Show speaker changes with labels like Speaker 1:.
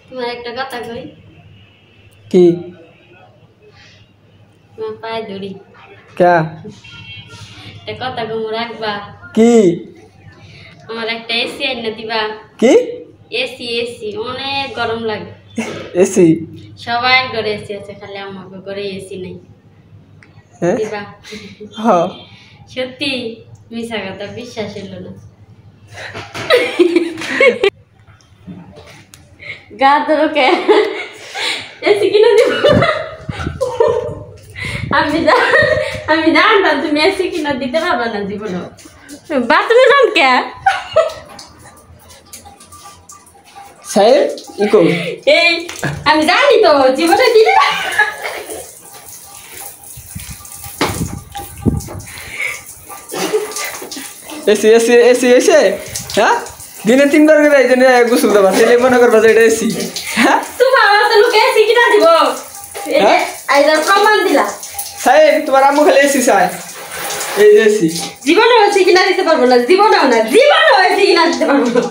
Speaker 1: তোমার একটা কথা কই
Speaker 2: কি
Speaker 1: তোমার পায়ে ধরি
Speaker 2: কে
Speaker 1: একটা কথা কম রাখবা
Speaker 2: কি
Speaker 1: আমার একটা এসি এনে দিবা
Speaker 2: কি
Speaker 1: এসি এসি অনেক গরম লাগে
Speaker 2: এসি
Speaker 1: সবাই ঘরে এসি আছে খালি আমার ঘরে এসি নাই দিবা
Speaker 2: হ্যাঁ
Speaker 1: সত্যি মিশা কথা বিশ্বাস হলো না গা ধরো কে এসি কিনে দিব আমি জানতাম তুমি এসি কিনা দিতে পারবা না জীবনে বাথরুমে যান কে
Speaker 2: সাহেব ইকো
Speaker 1: এই আমি জানি তো জীবনে দিতে
Speaker 2: এসি এসি এসি এসে হ্যাঁ দিনে 3 বার করে এইজন্য গোসল দেবা তাহলে মনে করবা যে এটা এসি হ্যাঁ
Speaker 1: তোমার তো লোকে এসি কিনা দিব এই যে আইদার প্রমাণ দিলা
Speaker 2: সাহেব তোমার আম্মু খালি এসি চায় এই যে এসি
Speaker 1: জীবনে এসি কিনা দিতে পারবো না জীবনেও এসি কিনা দিতে পারবো না